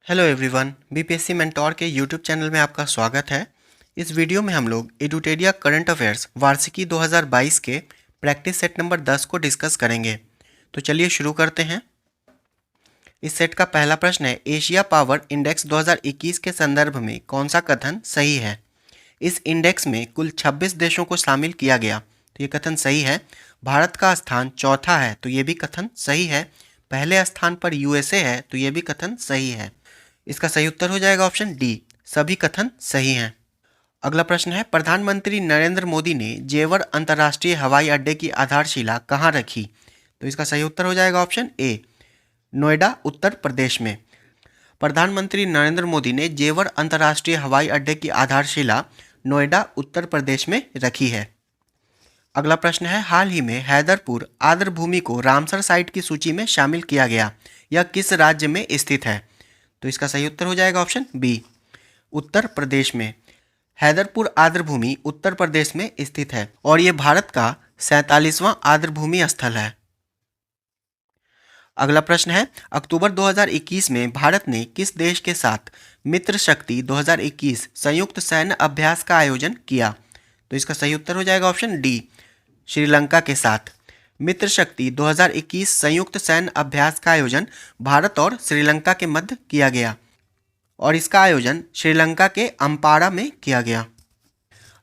Hello everyone, BPSC mentor के YouTube channel में आपका स्वागत है। इस वीडियो में हम लोग एडुटेरिया करंट अफेयर्स वार्षिकी 2022 के प्रैक्टिस सेट नंबर 10 को डिस्कस करेंगे। तो चलिए शुरू करते हैं। इस सेट का पहला प्रश्न है, एशिया पावर इंडेक्स 2021 के संदर्भ में कौन सा कथन सही है। इस इंडेक्स में कुल 26 देशों को शामिल किया गया, तो ये कथन सही है। भारत का स्थान चौथा है, तो ये भी कथन सही है। पहले स्थान पर यूएसए है, तो ये भी कथन सही है। इसका सही उत्तर हो जाएगा ऑप्शन डी, सभी कथन सही हैं। अगला प्रश्न है, प्रधानमंत्री नरेंद्र मोदी ने जेवर अंतर्राष्ट्रीय हवाई अड्डे की आधारशिला कहाँ रखी। तो इसका सही उत्तर हो जाएगा ऑप्शन ए, नोएडा उत्तर प्रदेश में। प्रधानमंत्री नरेंद्र मोदी ने जेवर अंतर्राष्ट्रीय हवाई अड्डे की आधारशिला नोएडा उत्तर प्रदेश में रखी है। अगला प्रश्न है, हाल ही में हैदरपुर आर्द्रभूमि को रामसर साइट की सूची में शामिल किया गया, यह किस राज्य में स्थित है। तो इसका सही उत्तर हो जाएगा ऑप्शन बी, उत्तर प्रदेश में। हैदरपुर आर्द्रभूमि उत्तर प्रदेश में स्थित है और ये भारत का 47वां आर्द्रभूमि स्थल है। अगला प्रश्न है, अक्टूबर 2021 में भारत ने किस देश के साथ मित्र शक्ति 2021 संयुक्त सैन्य अभ्यास का आयोजन किया। तो इसका सही उत्तर हो जाएगा ऑप्शन डी, श्रीलंका के साथ। मित्र शक्ति 2021 संयुक्त सैन्य अभ्यास का आयोजन भारत और श्रीलंका के मध्य किया गया और इसका आयोजन श्रीलंका के अम्पारा में किया गया।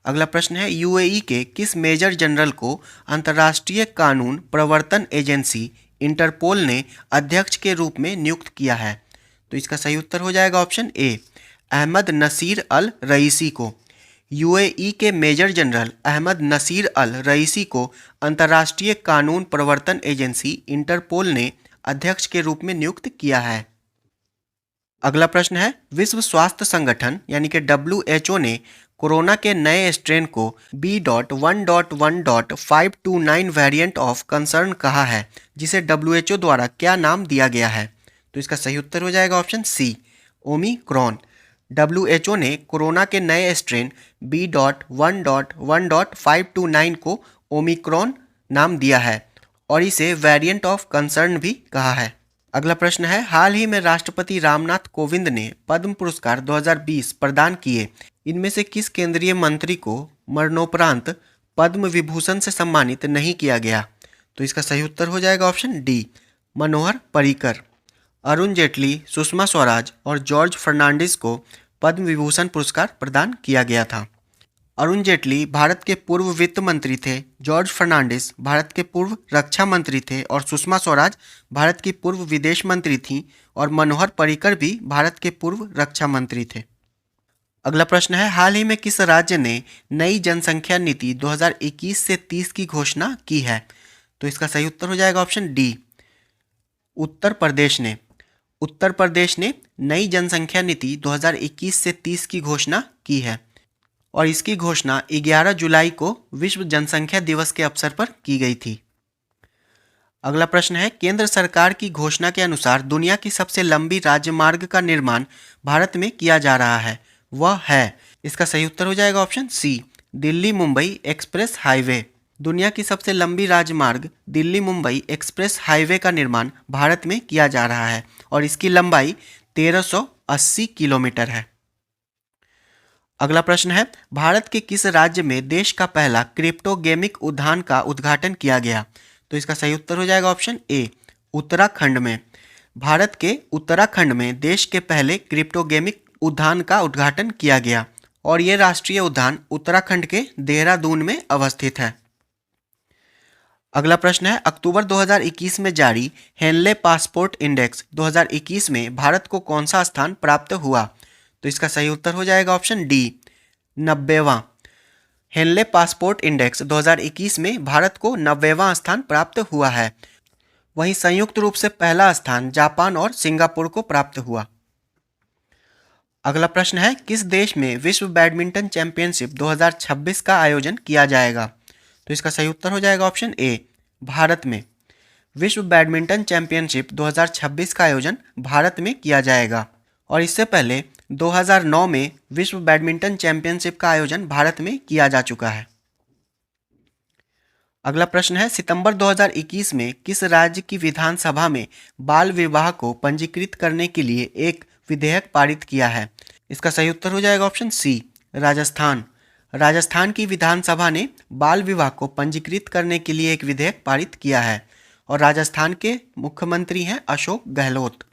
अगला प्रश्न है, यूएई के किस मेजर जनरल को अंतर्राष्ट्रीय कानून प्रवर्तन एजेंसी इंटरपोल ने अध्यक्ष के रूप में नियुक्त किया है। तो इसका सही उत्तर हो जाएगा ऑप्शन ए, अहमद नसीर अल रईसी को। यूएई के मेजर जनरल अहमद नसीर अल रईसी को अंतर्राष्ट्रीय कानून प्रवर्तन एजेंसी इंटरपोल ने अध्यक्ष के रूप में नियुक्त किया है। अगला प्रश्न है, विश्व स्वास्थ्य संगठन यानी कि WHO ने कोरोना के नए स्ट्रेन को B.1.1.529 वेरिएंट ऑफ कंसर्न कहा है, जिसे WHO द्वारा क्या नाम दिया गया है। तो इसका सही उत्तर हो जाएगा ऑप्शन सी, ओमिक्रॉन। WHO ने कोरोना के नए स्ट्रेन B.1.1.529 को ओमिक्रॉन नाम दिया है और इसे वेरिएंट ऑफ कंसर्न भी कहा है। अगला प्रश्न है, हाल ही में राष्ट्रपति रामनाथ कोविंद ने पद्म पुरस्कार 2020 प्रदान किए। इनमें से किस केंद्रीय मंत्री को मरणोपरांत पद्म विभूषण से सम्मानित नहीं किया गया। तो इसका सही उत्तर हो जाएगा ऑप्शन डी, मनोहर पर्रिकर। अरुण जेटली, सुषमा स्वराज और जॉर्ज फर्नांडिस को पद्म विभूषण पुरस्कार प्रदान किया गया था। अरुण जेटली भारत के पूर्व वित्त मंत्री थे, जॉर्ज फर्नांडिस भारत के पूर्व रक्षा मंत्री थे और सुषमा स्वराज भारत की पूर्व विदेश मंत्री थीं और मनोहर पर्रिकर भी भारत के पूर्व रक्षा मंत्री थे। अगला प्रश्न है, हाल ही में किस राज्य ने नई जनसंख्या नीति 2021 से 30 की घोषणा की है। तो इसका सही उत्तर हो जाएगा ऑप्शन डी, उत्तर प्रदेश ने। उत्तर प्रदेश ने नई जनसंख्या नीति 2021 से 30 की घोषणा की है और इसकी घोषणा 11 जुलाई को विश्व जनसंख्या दिवस के अवसर पर की गई थी। अगला प्रश्न है, केंद्र सरकार की घोषणा के अनुसार दुनिया की सबसे लंबी राजमार्ग का निर्माण भारत में किया जा रहा है, वह है। इसका सही उत्तर हो जाएगा option C, Delhi Mumbai express highway. दुनिया की सबसे लंबी राजमार्ग दिल्ली मुंबई एक्सप्रेस हाईवे का निर्माण भारत में किया जा रहा है और इसकी लंबाई 1380 किलोमीटर है। अगला प्रश्न है, भारत के किस राज्य में देश का पहला क्रिप्टोगेमिक उद्यान का उद्घाटन किया गया। तो इसका सही उत्तर हो जाएगा ऑप्शन ए, उत्तराखंड में। भारत के उत्तराखंड में देश के पहले क्रिप्टोगेमिक उद्यान का उद्घाटन किया गया और ये राष्ट्रीय उद्यान उत्तराखंड के देहरादून में अवस्थित है। अगला प्रश्न है, अक्टूबर 2021 में जारी हेनले पासपोर्ट इंडेक्स 2021 में भारत को कौन सा स्थान प्राप्त हुआ। तो इसका सही उत्तर हो जाएगा ऑप्शन डी, 90वां। हेनले पासपोर्ट इंडेक्स 2021 में भारत को 90वां स्थान प्राप्त हुआ है। वहीं संयुक्त रूप से पहला स्थान जापान और सिंगापुर को प्राप्त हुआ। अगला प्रश्न है, किस देश में विश्व बैडमिंटन चैंपियनशिप 2026 का आयोजन किया जाएगा। तो इसका सही उत्तर हो जाएगा ऑप्शन ए, भारत में। विश्व बैडमिंटन चैंपियनशिप 2026 का आयोजन भारत में किया जाएगा और इससे पहले 2009 में विश्व बैडमिंटन चैंपियनशिप का आयोजन भारत में किया जा चुका है। अगला प्रश्न है, सितंबर 2021 में किस राज्य की विधानसभा में बाल विवाह को पंजीकृत करने के लिए एक विधेयक पारित किया है? इसका सही उत्तर हो जाएगा ऑप्शन सी, राजस्थान। राजस्थान की विधानसभा ने बाल विवाह को पंजीकृत करने के लिए एक विधेयक पारित किया है और राजस्थान के मुख्यमंत्री हैं अशोक गहलोत।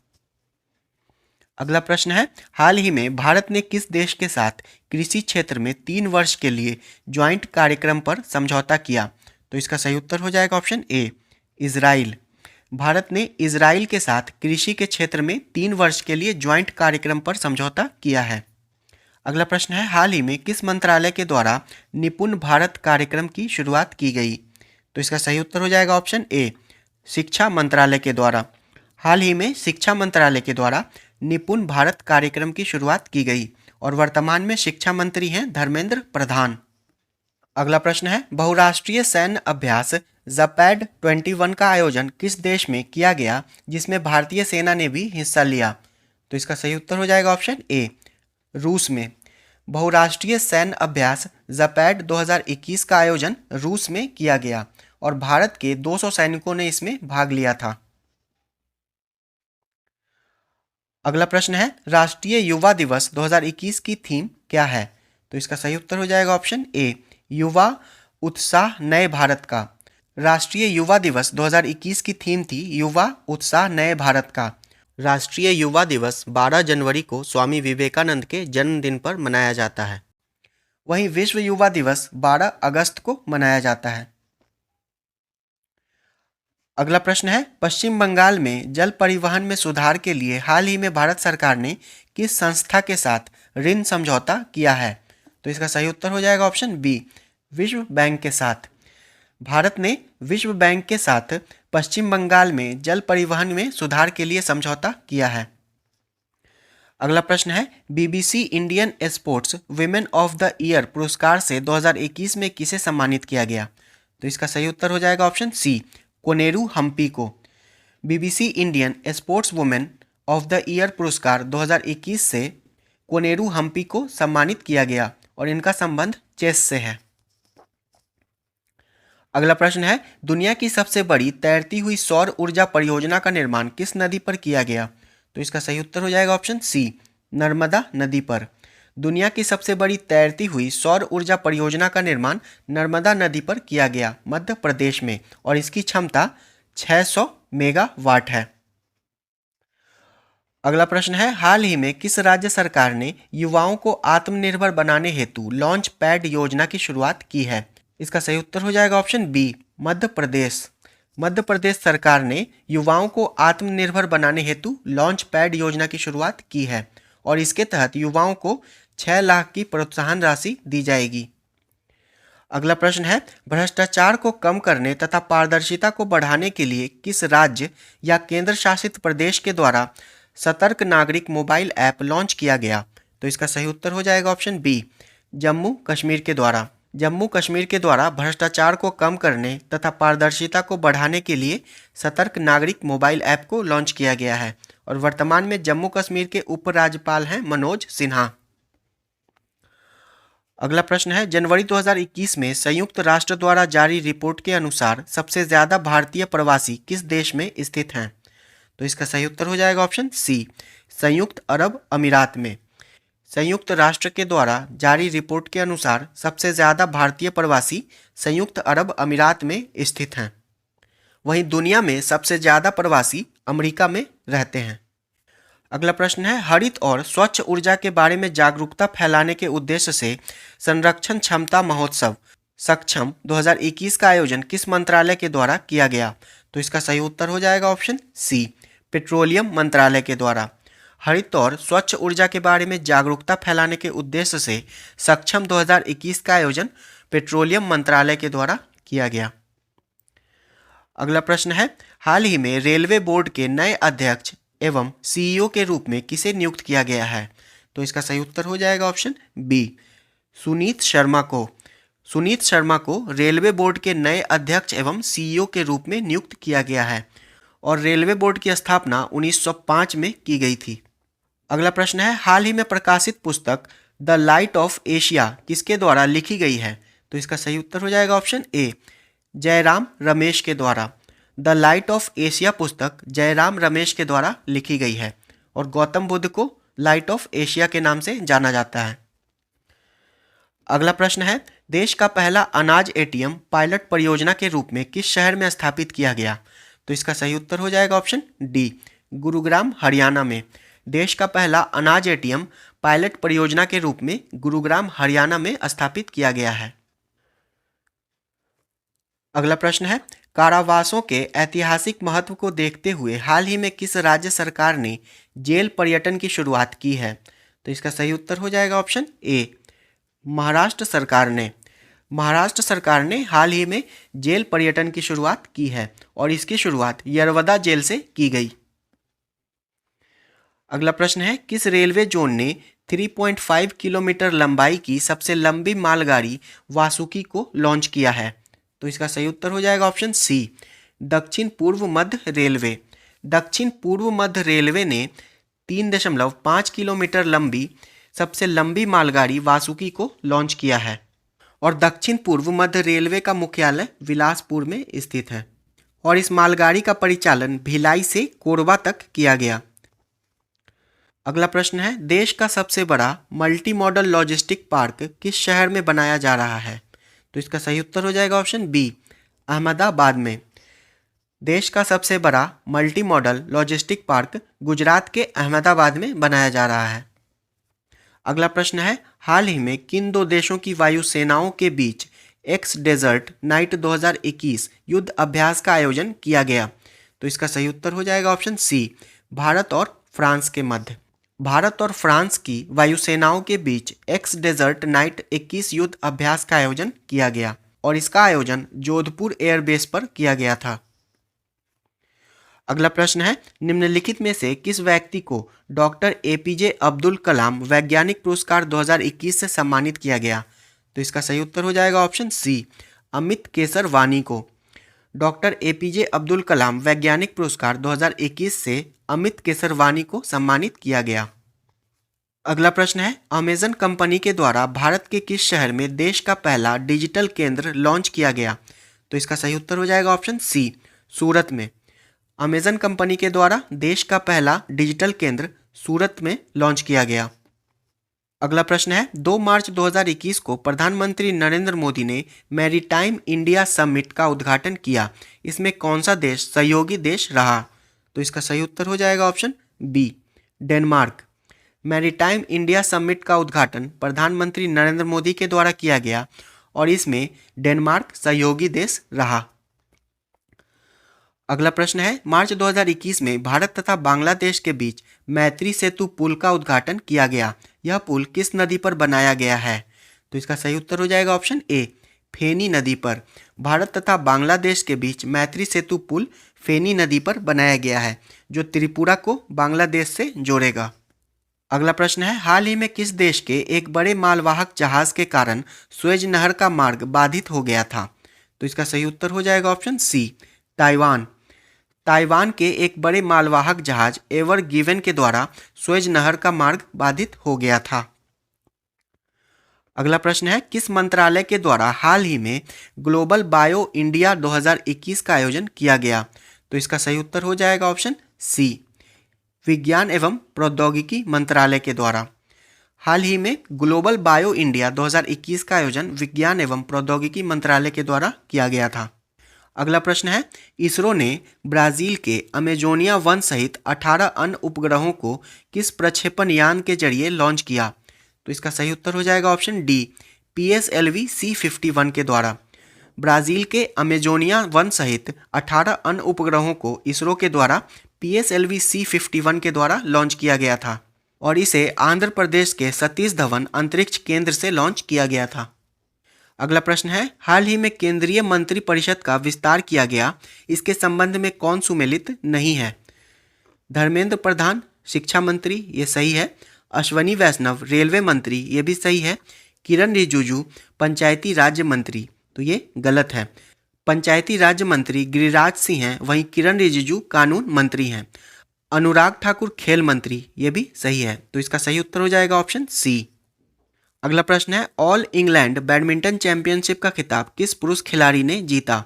अगला प्रश्न है, हाल ही में भारत ने किस देश के साथ कृषि क्षेत्र में 3 वर्ष के लिए ज्वाइंट कार्यक्रम पर समझौता किया? तो इसका सही उत्तर हो जाएगा ऑप्शन ए, इजराइल। भारत ने इजराइल के साथ कृषि के क्षेत्र में 3 वर्ष के लिए ज्वाइंट कार्यक्रम पर समझौता किया है। अगला प्रश्न है, हाल ही में किस मंत्रालय के द्वारा निपुण भारत कार्यक्रम की शुरुआत की गई? तो इसका सही उत्तर हो जाएगा ऑप्शन ए, शिक्षा मंत्रालय के द्वारा। हाल ही में शिक्षा मंत्रालय के द्वारा निपुण भारत कार्यक्रम की शुरुआत की गई और वर्तमान में शिक्षा मंत्री हैं धर्मेंद्र प्रधान। अगला प्रश्न है, बहुराष्ट्रीय सैन्य अभ्यास ज़पैड 21 का आयोजन किस देश में किया गया जिसमें भारतीय सेना ने भी हिस्सा लिया? तो इसका सही उत्तर हो जाएगा ऑप्शन ए, रूस में। बहुराष्ट्रीय सैन्य अभ्यास ज़पैड 2021 का आयोजन रूस में किया गया और भारत के 200 सैनिकों ने इसमें भाग लिया था। अगला प्रश्न है, राष्ट्रीय युवा दिवस 2021 की थीम क्या है? तो इसका सही उत्तर हो जाएगा ऑप्शन ए, युवा उत्साह नए भारत का। राष्ट्रीय युवा दिवस 2021 की थीम थी युवा उत्साह नए भारत का। राष्ट्रीय युवा दिवस 12 जनवरी को स्वामी विवेकानंद के जन्मदिन पर मनाया जाता है। वहीं विश्व युवा दिवस 12 अगस्त को मनाया जाता है। अगला प्रश्न है, पश्चिम बंगाल में जल परिवहन में सुधार के लिए हाल ही में भारत सरकार ने किस संस्था के साथ ऋण समझौता किया है? तो इसका सही उत्तर हो जाएगा ऑप्शन बी, विश्व बैंक के साथ। भारत ने विश्व बैंक के साथ पश्चिम बंगाल में जल परिवहन में सुधार के लिए समझौता किया है। अगला प्रश्न है, BBC Indian sports women of the year पुरस्कार से 2021 में किसे सम्मानित किया गया? तो इसका सही उत्तर हो जाएगा ऑप्शन सी, कोनेरू हम्पी को। BBC Indian sports women of the year पुरस्कार 2021 से कोनेरू हम्पी को सम्मानित किया गया और इनका संबंध चेस से है। अगला प्रश्न है, दुनिया की सबसे बड़ी तैरती हुई सौर ऊर्जा परियोजना का निर्माण किस नदी पर किया गया? तो इसका सही उत्तर हो जाएगा ऑप्शन सी, नर्मदा नदी पर। दुनिया की सबसे बड़ी तैरती हुई सौर ऊर्जा परियोजना का निर्माण नर्मदा नदी पर किया गया मध्य प्रदेश में और इसकी क्षमता 600 मेगावाट है। अगला प्रश्न है, हाल ही में किस राज्य सरकार ने युवाओं को आत्मनिर्भर बनाने हेतु लॉन्च पैड योजना की शुरुआत की है? इसका सही उत्तर हो जाएगा ऑप्शन बी, मध्य प्रदेश। मध्य प्रदेश सरकार ने युवाओं को आत्मनिर्भर बनाने हेतु लॉन्च पैड योजना की शुरुआत की है और इसके तहत युवाओं को 6 लाख की प्रोत्साहन राशि दी जाएगी। अगला प्रश्न है, भ्रष्टाचार को कम करने तथा पारदर्शिता को बढ़ाने के लिए किस राज्य या केंद्र शासित प्रदेश के द्वारा सतर्क नागरिक मोबाइल ऐप लॉन्च किया गया? तो इसका सही उत्तर हो जाएगा ऑप्शन बी, जम्मू कश्मीर के द्वारा। जम्मू कश्मीर के द्वारा भ्रष्टाचार को कम करने तथा पारदर्शिता को बढ़ाने के लिए सतर्क नागरिक मोबाइल ऐप को लॉन्च किया गया है और वर्तमान में जम्मू कश्मीर के उपराज्यपाल हैं मनोज सिन्हा। अगला प्रश्न है, जनवरी 2021 में संयुक्त राष्ट्र द्वारा जारी रिपोर्ट के अनुसार सबसे ज्यादा भारतीय प्रवासी किस देश में स्थित हैं? तो इसका सही उत्तर हो जाएगा ऑप्शन सी, संयुक्त अरब अमीरात में। संयुक्त राष्ट्र के द्वारा जारी रिपोर्ट के अनुसार सबसे ज्यादा भारतीय प्रवासी संयुक्त अरब अमीरात में स्थित हैं। वहीं दुनिया में सबसे ज्यादा प्रवासी अमेरिका में रहते हैं। अगला प्रश्न है, हरित और स्वच्छ ऊर्जा के बारे में जागरूकता फैलाने के उद्देश्य से संरक्षण क्षमता महोत्सव सक्षम 2021 का आयोजन किस मंत्रालय के द्वारा किया गया? तो इसका सही उत्तर हो जाएगा ऑप्शन सी, पेट्रोलियम मंत्रालय के द्वारा। हरित और स्वच्छ ऊर्जा के बारे में जागरूकता फैलाने के उद्देश्य से सक्षम 2021 का आयोजन पेट्रोलियम मंत्रालय के द्वारा किया गया। अगला प्रश्न है, हाल ही में रेलवे बोर्ड के नए अध्यक्ष एवं सीईओ के रूप में किसे नियुक्त किया गया है? तो इसका सही उत्तर हो जाएगा ऑप्शन बी, सुनीत शर्मा को। सुनीत शर्मा को रेलवे बोर्ड के नए अध्यक्ष एवं सीईओ के रूप में नियुक्त किया गया है और रेलवे बोर्ड की स्थापना 1905 में की गई थी। अगला प्रश्न है, हाल ही में प्रकाशित पुस्तक द लाइट ऑफ एशिया किसके द्वारा लिखी गई है? तो इसका सही उत्तर हो जाएगा ऑप्शन ए, जयराम रमेश के द्वारा। द लाइट ऑफ एशिया पुस्तक जयराम रमेश के द्वारा लिखी गई है और गौतम बुद्ध को लाइट ऑफ एशिया के नाम से जाना जाता है। अगला प्रश्न है, देश का पहला अनाज एटीएम पायलट परियोजना के रूप में किस शहर में स्थापित किया गया? तो इसका सही उत्तर हो जाएगा ऑप्शन डी, गुरुग्राम, हरियाणा में। देश का पहला अनाज एटीएम पायलट परियोजना के रूप में गुरुग्राम, हरियाणा में स्थापित किया गया है। अगला प्रश्न है, कारावासों के ऐतिहासिक महत्व को देखते हुए हाल ही में किस राज्य सरकार ने जेल पर्यटन की शुरुआत की है? तो इसका सही उत्तर हो जाएगा ऑप्शन ए, महाराष्ट्र सरकार ने। महाराष्ट्र सरकार ने हाल ही में जेल पर्यटन की शुरुआत की है और इसकी शुरुआत यरवदा जेल से की गई। अगला प्रश्न है, किस रेलवे जोन ने 3.5 किलोमीटर लंबाई की सबसे लंबी मालगाड़ी वासुकी को लॉन्च किया है? तो इसका सही उत्तर हो जाएगा ऑप्शन सी, दक्षिण पूर्व मध्य रेलवे। दक्षिण पूर्व मध्य रेलवे ने 3.5 किलोमीटर लंबी सबसे लंबी मालगाड़ी वासुकी को लॉन्च किया है और दक्षिण पूर्व मध्य रेलवे का मुख्यालय बिलासपुर में स्थित है और इस मालगाड़ी का परिचालन भिलाई से कोरबा तक किया गया। अगला प्रश्न है, देश का सबसे बड़ा मल्टी मॉडल लॉजिस्टिक पार्क किस शहर में बनाया जा रहा है? तो इसका सही उत्तर हो जाएगा ऑप्शन बी, अहमदाबाद में। देश का सबसे बड़ा multi modal logistic park Gujarat के अहमदाबाद में बनाया जा रहा है। अगला प्रश्न है, हाल ही में किन दो देशों की वायु सेनाओं के बीच एक्स डेजर्ट नाइट 2021 युद्ध अभ्यास का आयोजन किया गया? तो इसका सही उत्तर हो जाएगा ऑप्शन सी, भारत और फ्रांस के मध्य। भारत और फ्रांस की वायुसेनाओं के बीच एक्स डेजर्ट नाइट 21 युद्ध अभ्यास का आयोजन किया गया और इसका आयोजन जोधपुर एयरबेस पर किया गया था। अगला प्रश्न है, निम्नलिखित में से किस व्यक्ति को डॉक्टर एपीजे अब्दुल कलाम वैज्ञानिक पुरस्कार 2021 से सम्मानित किया गया? तो इसका सही उत्तर हो जाएगा ऑप्शन सी, अमित केसरवानी को। डॉक्टर एपीजे अब्दुल कलाम वैज्ञानिक पुरस्कार 2021 से अमित केसरवानी को सम्मानित किया गया। अगला प्रश्न है, अमेजन कंपनी के द्वारा भारत के किस शहर में देश का पहला डिजिटल केंद्र लॉन्च किया गया? तो इसका सही उत्तर हो जाएगा ऑप्शन सी, सूरत में। अमेजन कंपनी के द्वारा देश का पहला डिजिटल केंद्र सूरत में लॉन्च किया गया। अगला प्रश्न है, 2 मार्च 2021 को प्रधानमंत्री नरेंद्र मोदी ने मैरीटाइम इंडिया समिट का उद्घाटन किया। इसमें कौन सा देश सहयोगी देश रहा? तो इसका सही उत्तर हो जाएगा option B, Denmark. Maritime India summit का उद्घाटन प्रधानमंत्री नरेंद्र मोदी के द्वारा किया गया और इसमें डेनमार्क सहयोगी देश रहा। अगला प्रश्न है, मार्च 2021 में भारत तथा बांग्लादेश के बीच मैत्री सेतु पुल का उद्घाटन किया गया। यह पुल किस नदी पर बनाया गया है? तो इसका सही उत्तर हो जाएगा ऑप्शन ए, फेनी नदी पर। भारत तथा बांग्लादेश के बीच मैत्री सेतु पुल फेनी नदी पर बनाया गया है जो त्रिपुरा को बांग्लादेश से जोड़ेगा। अगला प्रश्न है, हाल ही में किस देश के एक बड़े मालवाहक जहाज के कारण सुएज नहर का मार्ग बाधित हो गया था? तो इसका सही उत्तर हो जाएगा ऑप्शन सी, ताइवान। ताइवान के एक बड़े मालवाहक जहाज एवर गिवन के द्वारा सुएज नहर का मार्ग बाधित हो गया था। अगला प्रश्न है, किस मंत्रालय के द्वारा हाल ही में ग्लोबल बायो इंडिया 2021 का आयोजन किया गया? तो इसका सही उत्तर हो जाएगा ऑप्शन सी, विज्ञान एवं प्रौद्योगिकी मंत्रालय के द्वारा। हाल ही में ग्लोबल बायो इंडिया 2021 का आयोजन विज्ञान एवं प्रौद्योगिकी मंत्रालय के द्वारा किया गया था। अगला प्रश्न है, इसरो ने ब्राजील के अमेजोनिया वन सहित 18 अन्य उपग्रहों को किस प्रक्षेपण यान के जरिए लॉन्च किया? तो इसका सही उत्तर हो जाएगा ऑप्शन डी, PSLV C51 के द्वारा। ब्राजील के अमेजोनिया वन सहित 18 अन्य उपग्रहों को इसरो के द्वारा PSLV C51 के द्वारा लॉन्च किया गया था और इसे आंध्र प्रदेश के सतीश धवन अंतरिक्ष केंद्र से लॉन्च किया गया था। अगला प्रश्न है, हाल ही में केंद्रीय मंत्री परिषद का विस्तार किया गया, इसके संबंध में कौन सुमेलित नहीं है? धर्मेंद्र प्रधान शिक्षा मंत्री, ये सही है। अश्वनी वैष्णव रेलवे मंत्री, ये भी सही है। किरण रिजिजू पंचायती राज्य मंत्री, तो ये गलत है। पंचायती राज्य मंत्री गिरिराज सिंह हैं, वहीं किरण रिजिजू कानून मंत्री हैं। अनुराग ठाकुर खेल मंत्री, ये भी सही है। तो इसका सही उत्तर हो जाएगा ऑप्शन सी। अगला प्रश्न है, ऑल इंग्लैंड बैडमिंटन चैंपियनशिप का खिताब किस पुरुष खिलाड़ी ने जीता?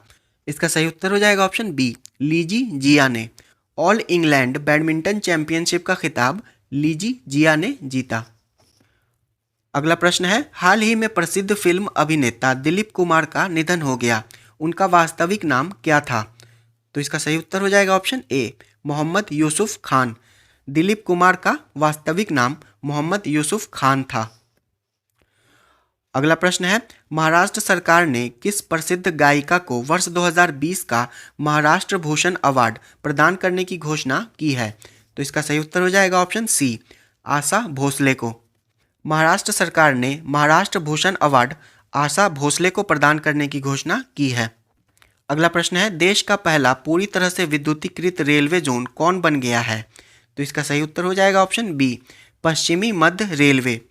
इसका सही उत्तर हो जाएगा ऑप्शन बी, लीजी जिया ने। ऑल इंग्लैंड बैडमिंटन चैंपियनशिप का खिताब लीजी जिया ने जीता। अगला प्रश्न है, हाल ही में प्रसिद्ध फिल्म अभिनेता दिलीप कुमार का निधन हो गया, उनका वास्तविक नाम क्या था? तो इसका सही उत्तर हो जाएगा ऑप्शन ए, मोहम्मद यूसुफ खान। दिलीप कुमार का वास्तविक नाम मोहम्मद यूसुफ खान था। अगला प्रश्न है, महाराष्ट्र सरकार ने किस प्रसिद्ध गायिका को वर्ष 2020 का महाराष्ट्र भूषण अवार्ड प्रदान करने की घोषणा की है? तो इसका सही उत्तर हो जाएगा ऑप्शन सी, आशा भोसले को। महाराष्ट्र सरकार ने महाराष्ट्र भूषण अवार्ड आशा भोसले को प्रदान करने की घोषणा की है। अगला प्रश्न है, देश का पहला पूरी तरह से विद्युतीकृत रेलवे जोन कौन बन गया है? तो इसका सही उत्तर हो जाएगा ऑप्शन बी, पश्चिमी मध्य रेलवे।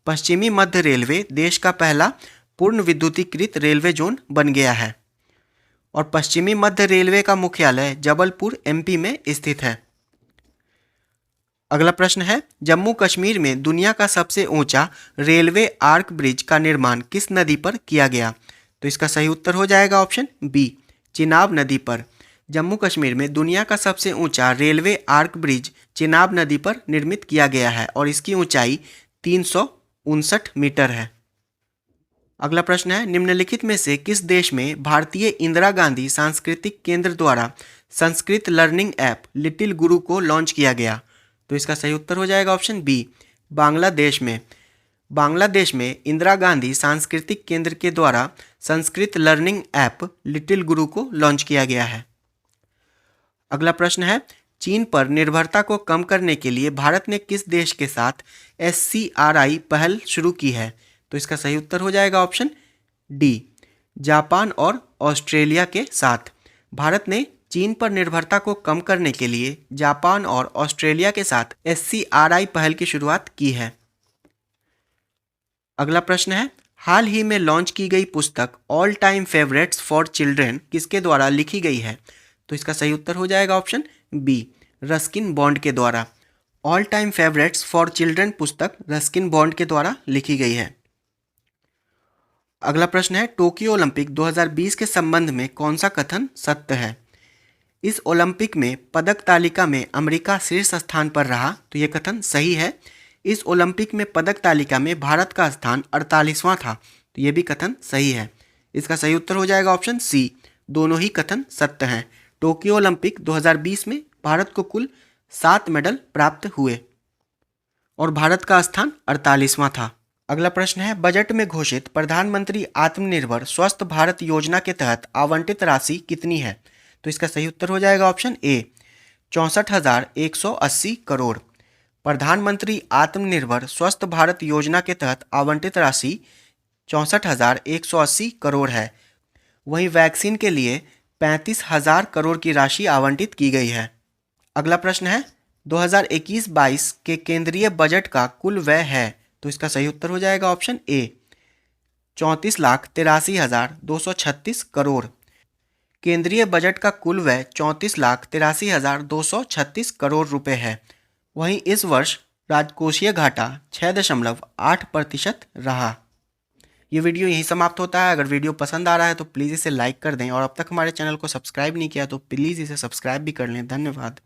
पश्चिमी मध्य रेलवे देश का पहला पूर्ण विद्युतीकृत रेलवे जोन बन गया है और पश्चिमी मध्य रेलवे का मुख्यालय जबलपुर एमपी में स्थित है। अगला प्रश्न है, जम्मू कश्मीर में दुनिया का सबसे ऊंचा रेलवे आर्क ब्रिज का निर्माण किस नदी पर किया गया? तो इसका सही उत्तर हो जाएगा ऑप्शन बी, चिनाब नदी पर। जम्मू कश्मीर में दुनिया का सबसे ऊंचा रेलवे आर्क ब्रिज चिनाब नदी पर निर्मित किया गया है और इसकी ऊंचाई 359 मीटर है। अगला प्रश्न है, निम्नलिखित में से किस देश में भारतीय इंदिरा गांधी सांस्कृतिक केंद्र द्वारा संस्कृत लर्निंग ऐप लिटिल गुरु को लॉन्च किया गया? तो इसका सही उत्तर हो जाएगा ऑप्शन बी, बांग्लादेश में। बांग्लादेश में इंदिरा गांधी सांस्कृतिक केंद्र के द्वारा संस्कृत लर्निंग ऐप लिटिल गुरु को लॉन्च किया गया है। अगला प्रश्न है, चीन पर निर्भरता को कम करने के लिए भारत ने किस देश के साथ SCRI पहल शुरू की है? तो इसका सही उत्तर हो जाएगा ऑप्शन डी, जापान और ऑस्ट्रेलिया के साथ। भारत ने चीन पर निर्भरता को कम करने के लिए जापान और ऑस्ट्रेलिया के साथ SCRI पहल की शुरुआत की है। अगला प्रश्न है, हाल ही में लॉन्च की गई पुस्तक all time favourites for children किसके द्वारा लिखी गई है? तो इसका सही उत्तर हो जाएगा ऑप्शन बी, रस्किन बॉन्ड के द्वारा। All time favourites for children पुस्तक रस्किन बॉन्ड के द्वारा लिखी गई है। अगला प्रश्न है, टोक्यो ओलंपिक 2020 के संबंध में कौन सा कथन सत्य है? इस ओलंपिक में पदक तालिका में अमेरिका शीर्ष स्थान पर रहा, तो यह कथन सही है। इस ओलंपिक में पदक तालिका में भारत का स्थान 48वां था, तो यह भी कथन सही है। इसका सही उत्तर हो जाएगा ऑप्शन सी, दोनों ही कथन सत्य हैं। टोक्यो ओलंपिक 2020 में भारत को कुल 7 मेडल प्राप्त हुए और भारत का स्थान 48वां था। अगला प्रश्न है, बजट में घोषित प्रधानमंत्री आत्मनिर्भर स्वस्थ भारत योजना के तहत आवंटित राशि कितनी है? तो इसका सही उत्तर हो जाएगा ऑप्शन ए, 64,180 करोड़। प्रधानमंत्री आत्मनिर्भर स्वस्थ भारत योजना के तहत आवंटित राशि 64,180 करोड़ है। वहीं वैक्सीन के लिए 35,000 करोड़ की राशि आवंटित की गई है। अगला प्रश्न है, 2021-22 के केंद्रीय बजट का कुल व्यय है? तो इसका सही उत्तर हो जाएगा ऑप्शन ए, 34,83,236 करोड़। केंद्रीय बजट का कुल व्यय 34,83,236 करोड़ रुपए है। वहीं इस वर्ष राजकोषीय घाटा 6.8% रहा। ये वीडियो यहीं समाप्त होता है। अगर वीडियो पसंद आ रहा है तो प्लीज़ इसे लाइक कर दें और अब तक हमारे चैनल को सब्सक्राइब नहीं किया तो प्लीज़ इसे सब्सक्राइब भी कर लें। धन्यवाद।